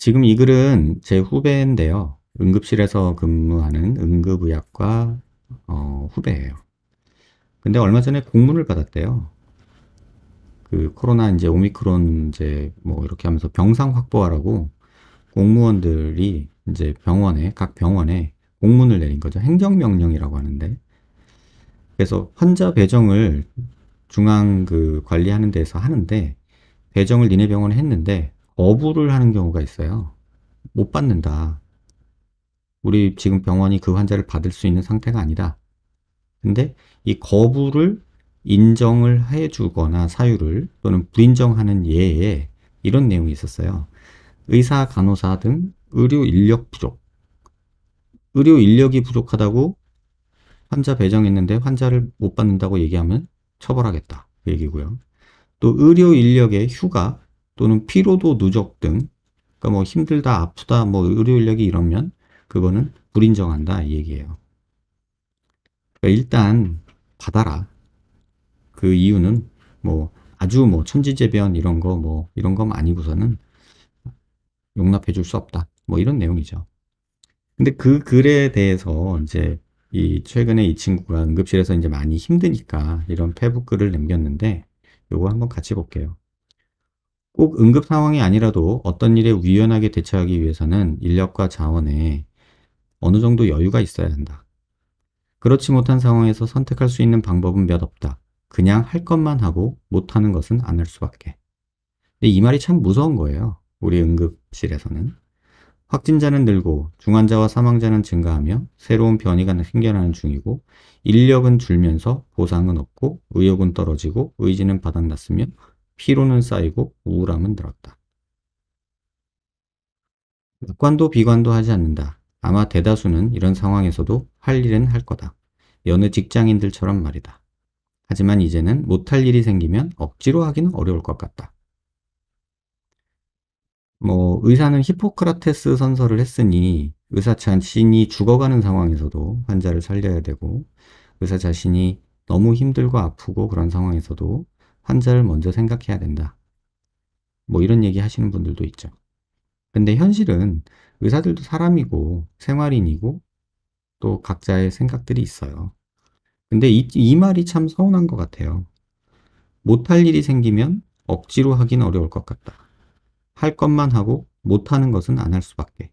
지금 이 글은 제 후배인데요. 응급실에서 근무하는 응급의학과 후배예요. 근데 얼마 전에 공문을 받았대요. 그 코로나 이제 오미크론 이제 뭐 이렇게 하면서 병상 확보하라고 공무원들이 이제 각 병원에 공문을 내린 거죠. 행정명령이라고 하는데. 그래서 환자 배정을 중앙 그 관리하는 데서 하는데 배정을 니네 병원에 했는데 거부를 하는 경우가 있어요. 못 받는다. 우리 지금 병원이 그 환자를 받을 수 있는 상태가 아니다. 근데 이 거부를 인정을 해주거나 사유를 또는 불인정하는 예에 이런 내용이 있었어요. 의사, 간호사 등 의료 인력 부족. 의료 인력이 부족하다고 환자 배정했는데 환자를 못 받는다고 얘기하면 처벌하겠다. 그 얘기고요. 또 의료 인력의 휴가 또는 피로도 누적 등, 그러니까 뭐 힘들다, 아프다, 뭐 의료 인력이 이러면 그거는 불인정한다 이 얘기예요. 그러니까 일단 받아라. 그 이유는 뭐 아주 뭐 천지재변 이런 거 뭐 이런 거 아니고서는 용납해 줄 수 없다. 뭐 이런 내용이죠. 근데 그 글에 대해서 이제 이 최근에 이 친구가 응급실에서 이제 많이 힘드니까 이런 페북 글을 남겼는데 요거 한번 같이 볼게요. 꼭 응급 상황이 아니라도 어떤 일에 유연하게 대처하기 위해서는 인력과 자원에 어느 정도 여유가 있어야 한다. 그렇지 못한 상황에서 선택할 수 있는 방법은 몇 없다. 그냥 할 것만 하고 못하는 것은 안 할 수밖에. 근데 이 말이 참 무서운 거예요. 우리 응급실에서는. 확진자는 늘고 중환자와 사망자는 증가하며 새로운 변이가 생겨나는 중이고 인력은 줄면서 보상은 없고 의욕은 떨어지고 의지는 바닥났으며 피로는 쌓이고 우울함은 늘었다. 낙관도 비관도 하지 않는다. 아마 대다수는 이런 상황에서도 할 일은 할 거다. 여느 직장인들처럼 말이다. 하지만 이제는 못할 일이 생기면 억지로 하기는 어려울 것 같다. 뭐 의사는 히포크라테스 선서를 했으니 의사 자신이 죽어가는 상황에서도 환자를 살려야 되고 의사 자신이 너무 힘들고 아프고 그런 상황에서도 환자를 먼저 생각해야 된다. 뭐 이런 얘기 하시는 분들도 있죠. 근데 현실은 의사들도 사람이고 생활인이고 또 각자의 생각들이 있어요. 근데 이 말이 참 서운한 것 같아요. 못할 일이 생기면 억지로 하긴 어려울 것 같다. 할 것만 하고 못하는 것은 안 할 수밖에.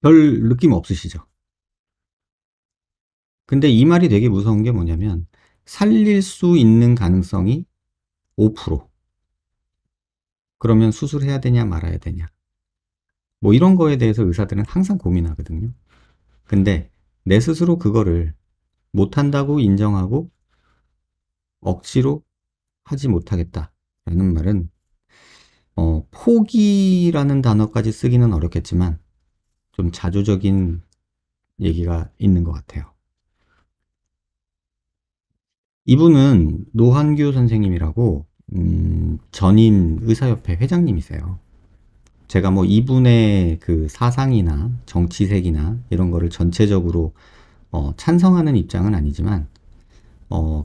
별 느낌 없으시죠? 근데 이 말이 되게 무서운 게 뭐냐면 살릴 수 있는 가능성이 5%. 그러면 수술해야 되냐 말아야 되냐. 뭐 이런 거에 대해서 의사들은 항상 고민하거든요. 근데 내 스스로 그거를 못한다고 인정하고 억지로 하지 못하겠다라는 말은 포기라는 단어까지 쓰기는 어렵겠지만 좀 자조적인 얘기가 있는 것 같아요. 이분은 노한규 선생님이라고 전임 의사협회 회장님이세요. 제가 뭐 이분의 그 사상이나 정치색이나 이런 거를 전체적으로 찬성하는 입장은 아니지만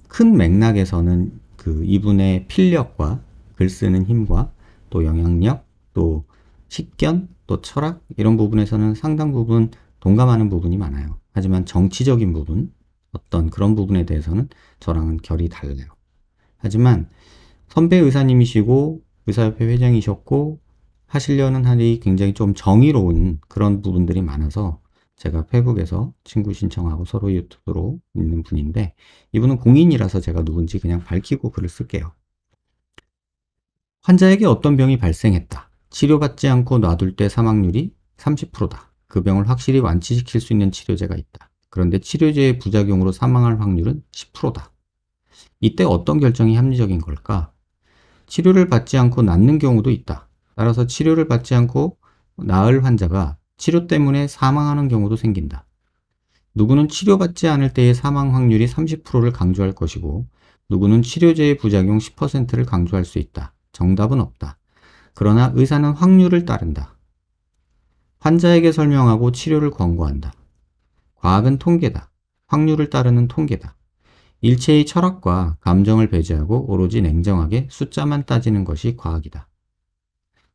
큰 맥락에서는 그 이분의 필력과 글 쓰는 힘과 또 영향력 또 식견 또 철학 이런 부분에서는 상당 부분 동감하는 부분이 많아요. 하지만 정치적인 부분 어떤 그런 부분에 대해서는 저랑은 결이 달라요. 하지만 선배 의사님이시고 의사협회 회장이셨고 하시려는 한이 굉장히 좀 정의로운 그런 부분들이 많아서 제가 페북에서 친구 신청하고 서로 유튜브로 있는 분인데 이분은 공인이라서 제가 누군지 그냥 밝히고 글을 쓸게요. 환자에게 어떤 병이 발생했다. 치료받지 않고 놔둘 때 사망률이 30%다. 그 병을 확실히 완치시킬 수 있는 치료제가 있다. 그런데 치료제의 부작용으로 사망할 확률은 10%다. 이때 어떤 결정이 합리적인 걸까? 치료를 받지 않고 낫는 경우도 있다. 따라서 치료를 받지 않고 나을 환자가 치료 때문에 사망하는 경우도 생긴다. 누구는 치료받지 않을 때의 사망 확률이 30%를 강조할 것이고 누구는 치료제의 부작용 10%를 강조할 수 있다. 정답은 없다. 그러나 의사는 확률을 따른다. 환자에게 설명하고 치료를 권고한다. 과학은 통계다. 확률을 따르는 통계다. 일체의 철학과 감정을 배제하고 오로지 냉정하게 숫자만 따지는 것이 과학이다.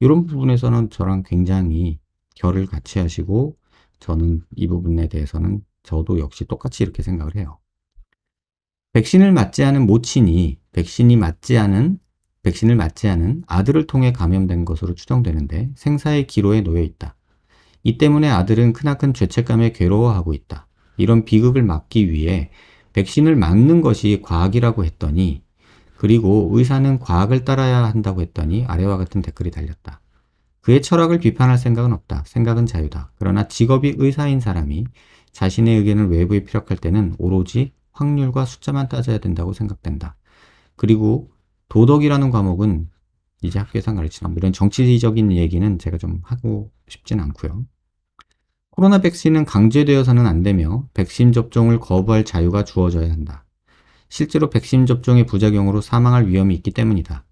이런 부분에서는 저랑 굉장히 결을 같이 하시고, 저는 이 부분에 대해서는 저도 역시 똑같이 이렇게 생각을 해요. 백신을 맞지 않은 모친이 백신을 맞지 않은 아들을 통해 감염된 것으로 추정되는데 생사의 기로에 놓여 있다. 이 때문에 아들은 크나큰 죄책감에 괴로워하고 있다. 이런 비극을 막기 위해 백신을 맞는 것이 과학이라고 했더니, 그리고 의사는 과학을 따라야 한다고 했더니 아래와 같은 댓글이 달렸다. 그의 철학을 비판할 생각은 없다. 생각은 자유다. 그러나 직업이 의사인 사람이 자신의 의견을 외부에 피력할 때는 오로지 확률과 숫자만 따져야 된다고 생각된다. 그리고 도덕이라는 과목은 이제 학교에서 가르치나 이런 정치적인 얘기는 제가 좀 하고 싶진 않고요. 코로나 백신은 강제되어서는 안 되며 백신 접종을 거부할 자유가 주어져야 한다. 실제로 백신 접종의 부작용으로 사망할 위험이 있기 때문이다.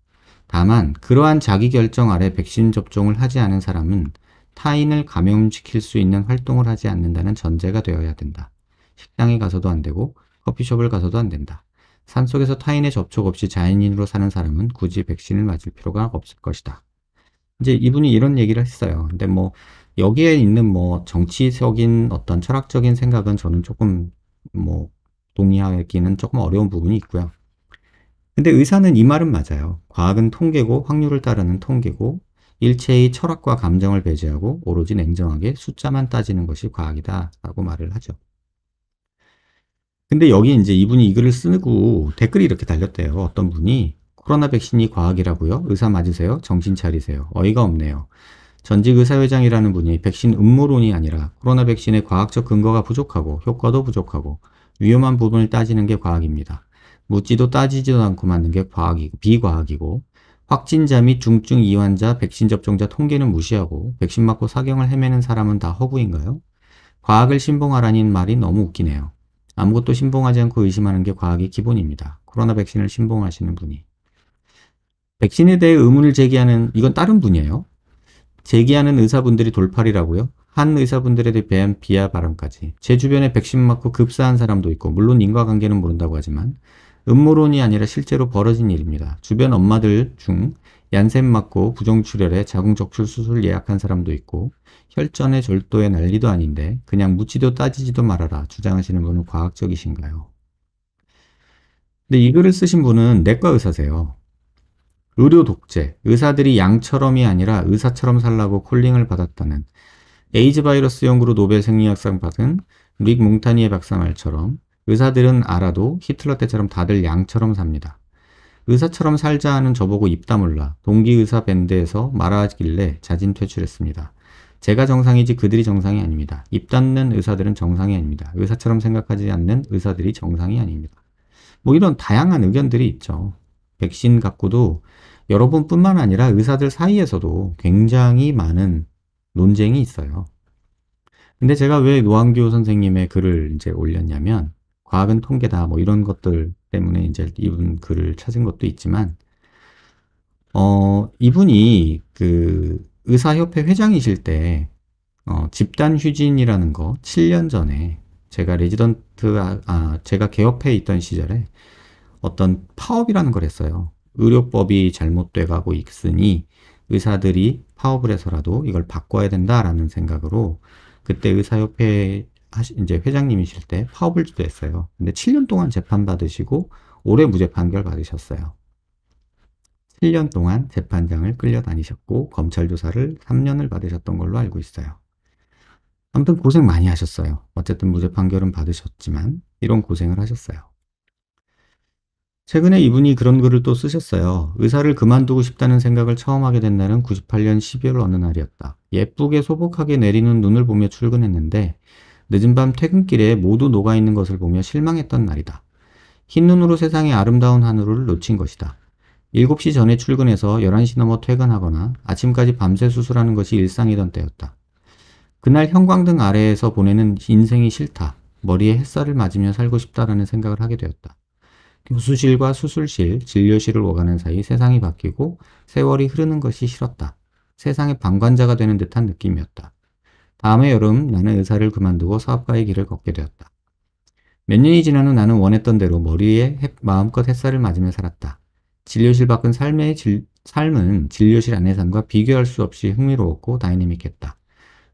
다만 그러한 자기 결정 아래 백신 접종을 하지 않은 사람은 타인을 감염시킬 수 있는 활동을 하지 않는다는 전제가 되어야 된다. 식당에 가서도 안 되고 커피숍을 가서도 안 된다. 산속에서 타인의 접촉 없이 자연인으로 사는 사람은 굳이 백신을 맞을 필요가 없을 것이다. 이제 이분이 이런 얘기를 했어요. 근데 뭐 여기에 있는 뭐 정치적인 어떤 철학적인 생각은 저는 조금 뭐 동의하기는 조금 어려운 부분이 있고요. 근데 의사는 이 말은 맞아요. 과학은 통계고 확률을 따르는 통계고 일체의 철학과 감정을 배제하고 오로지 냉정하게 숫자만 따지는 것이 과학이다라고 말을 하죠. 근데 여기 이제 이분이 이 글을 쓰고 댓글이 이렇게 달렸대요. 어떤 분이 코로나 백신이 과학이라고요? 의사 맞으세요? 정신 차리세요. 어이가 없네요. 전직 의사회장이라는 분이 백신 음모론이 아니라 코로나 백신의 과학적 근거가 부족하고 효과도 부족하고 위험한 부분을 따지는 게 과학입니다. 묻지도 따지지도 않고 맞는 게 비과학이고 확진자 및 중증 이환자, 백신 접종자 통계는 무시하고 백신 맞고 사경을 헤매는 사람은 다 허구인가요? 과학을 신봉하라는 말이 너무 웃기네요. 아무것도 신봉하지 않고 의심하는 게 과학의 기본입니다. 코로나 백신을 신봉하시는 분이. 백신에 대해 의문을 제기하는, 이건 다른 분이에요. 제기하는 의사분들이 돌팔이라고요? 한 의사분들에 대한 비하 발언까지. 제 주변에 백신 맞고 급사한 사람도 있고, 물론 인과관계는 모른다고 하지만, 음모론이 아니라 실제로 벌어진 일입니다. 주변 엄마들 중 얀센 맞고 부정출혈에 자궁적출 수술 예약한 사람도 있고, 혈전에 절도에 난리도 아닌데, 그냥 묻지도 따지지도 말아라 주장하시는 분은 과학적이신가요? 근데 이 글을 쓰신 분은 내과 의사세요. 의료 독재, 의사들이 양처럼이 아니라 의사처럼 살라고 콜링을 받았다는 에이즈 바이러스 연구로 노벨 생리학상 받은 릭 몽타니에 박사 말처럼 의사들은 알아도 히틀러 때처럼 다들 양처럼 삽니다. 의사처럼 살자 하는 저보고 입 다물라 동기 의사 밴드에서 말하길래 자진 퇴출했습니다. 제가 정상이지 그들이 정상이 아닙니다. 입 닫는 의사들은 정상이 아닙니다. 의사처럼 생각하지 않는 의사들이 정상이 아닙니다. 뭐 이런 다양한 의견들이 있죠. 백신 갖고도 여러분뿐만 아니라 의사들 사이에서도 굉장히 많은 논쟁이 있어요. 근데 제가 왜 노한규 선생님의 글을 이제 올렸냐면, 과학은 통계다, 뭐 이런 것들 때문에 이제 이분 글을 찾은 것도 있지만, 이분이 그 의사협회 회장이실 때, 집단 휴진이라는 거 7년 전에 제가 제가 개업해 있던 시절에 어떤 파업이라는 걸 했어요. 의료법이 잘못돼 가고 있으니 의사들이 파업을 해서라도 이걸 바꿔야 된다라는 생각으로 그때 의사협회 이제 회장님이실 때 파업을 주도했어요. 근데 7년 동안 재판 받으시고 올해 무죄 판결 받으셨어요. 7년 동안 재판장을 끌려다니셨고 검찰 조사를 3년을 받으셨던 걸로 알고 있어요. 아무튼 고생 많이 하셨어요. 어쨌든 무죄 판결은 받으셨지만 이런 고생을 하셨어요. 최근에 이분이 그런 글을 또 쓰셨어요. 의사를 그만두고 싶다는 생각을 처음 하게 된 날은 98년 12월 어느 날이었다. 예쁘게 소복하게 내리는 눈을 보며 출근했는데 늦은 밤 퇴근길에 모두 녹아있는 것을 보며 실망했던 날이다. 흰 눈으로 세상의 아름다운 하늘을 놓친 것이다. 7시 전에 출근해서 11시 넘어 퇴근하거나 아침까지 밤새 수술하는 것이 일상이던 때였다. 그날 형광등 아래에서 보내는 인생이 싫다. 머리에 햇살을 맞으며 살고 싶다라는 생각을 하게 되었다. 교수실과 수술실, 진료실을 오가는 사이 세상이 바뀌고 세월이 흐르는 것이 싫었다. 세상의 방관자가 되는 듯한 느낌이었다. 다음해 여름 나는 의사를 그만두고 사업가의 길을 걷게 되었다. 몇 년이 지난 후 나는 원했던 대로 머리에 마음껏 햇살을 맞으며 살았다. 진료실 밖은 삶의 삶은 진료실 안의 삶과 비교할 수 없이 흥미로웠고 다이내믹했다.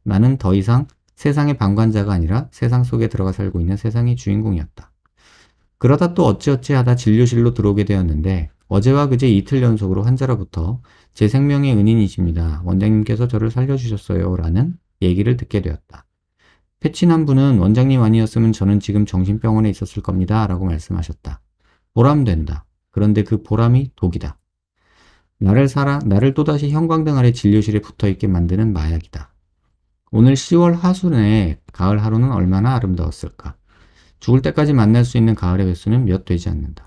나는 더 이상 세상의 방관자가 아니라 세상 속에 들어가 살고 있는 세상의 주인공이었다. 그러다 또 어찌어찌 하다 진료실로 들어오게 되었는데 어제와 그제 이틀 연속으로 환자로부터 제 생명의 은인이십니다. 원장님께서 저를 살려주셨어요. 라는 얘기를 듣게 되었다. 패친한 분은 원장님 아니었으면 저는 지금 정신병원에 있었을 겁니다. 라고 말씀하셨다. 보람된다. 그런데 그 보람이 독이다. 나를 또다시 형광등 아래 진료실에 붙어있게 만드는 마약이다. 오늘 10월 하순의 가을 하루는 얼마나 아름다웠을까. 죽을 때까지 만날 수 있는 가을의 횟수는 몇 되지 않는다.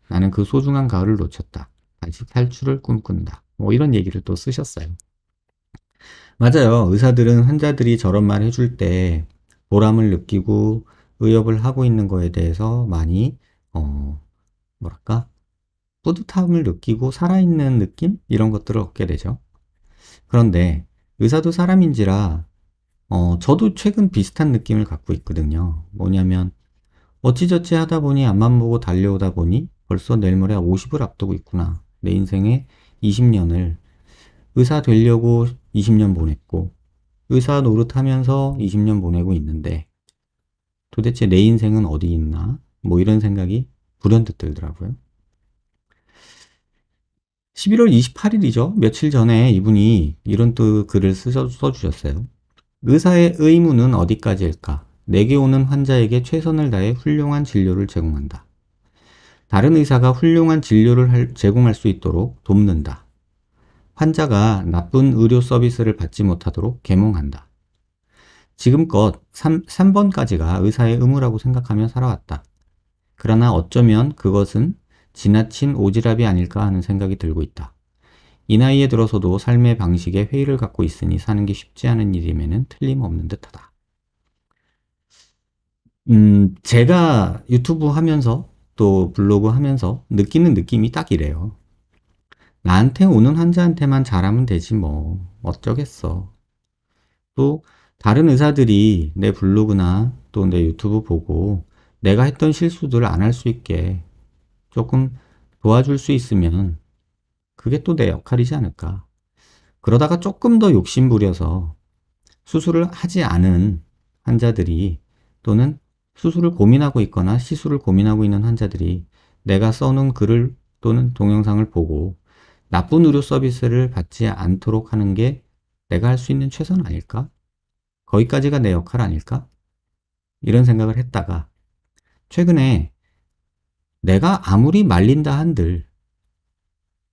나는 그 소중한 가을을 놓쳤다. 다시 탈출을 꿈꾼다. 뭐 이런 얘기를 또 쓰셨어요. 맞아요. 의사들은 환자들이 저런 말 해줄 때 보람을 느끼고 의협을 하고 있는 거에 대해서 많이 뭐랄까 뿌듯함을 느끼고 살아있는 느낌? 이런 것들을 얻게 되죠. 그런데 의사도 사람인지라 저도 최근 비슷한 느낌을 갖고 있거든요. 뭐냐면 어찌저찌 하다 보니 앞만 보고 달려오다 보니 벌써 내일 모레 50을 앞두고 있구나. 내 인생의 20년을 의사 되려고 20년 보냈고 의사 노릇하면서 20년 보내고 있는데 도대체 내 인생은 어디 있나? 뭐 이런 생각이 불현듯 들더라고요. 11월 28일이죠. 며칠 전에 이분이 이런 또 글을 써주셨어요. 의사의 의무는 어디까지일까? 내게 오는 환자에게 최선을 다해 훌륭한 진료를 제공한다. 다른 의사가 훌륭한 진료를 제공할 수 있도록 돕는다. 환자가 나쁜 의료 서비스를 받지 못하도록 계몽한다. 지금껏 3번까지가 의사의 의무라고 생각하며 살아왔다. 그러나 어쩌면 그것은 지나친 오지랖이 아닐까 하는 생각이 들고 있다. 이 나이에 들어서도 삶의 방식에 회의를 갖고 있으니 사는 게 쉽지 않은 일임에는 틀림없는 듯하다. 제가 유튜브 하면서 또 블로그 하면서 느끼는 느낌이 딱 이래요. 나한테 오는 환자한테만 잘하면 되지 뭐 어쩌겠어. 또 다른 의사들이 내 블로그나 또 내 유튜브 보고 내가 했던 실수들을 안 할 수 있게 조금 도와줄 수 있으면 그게 또 내 역할이지 않을까. 그러다가 조금 더 욕심부려서 수술을 하지 않은 환자들이 또는 수술을 고민하고 있거나 시술을 고민하고 있는 환자들이 내가 써놓은 글을 또는 동영상을 보고 나쁜 의료 서비스를 받지 않도록 하는 게 내가 할 수 있는 최선 아닐까? 거기까지가 내 역할 아닐까? 이런 생각을 했다가 최근에 내가 아무리 말린다 한들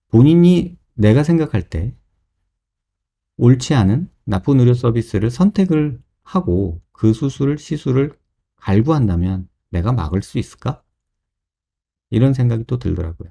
본인이 내가 생각할 때 옳지 않은 나쁜 의료 서비스를 선택을 하고 그 수술을 시술을 갈구한다면 내가 막을 수 있을까? 이런 생각이 또 들더라고요.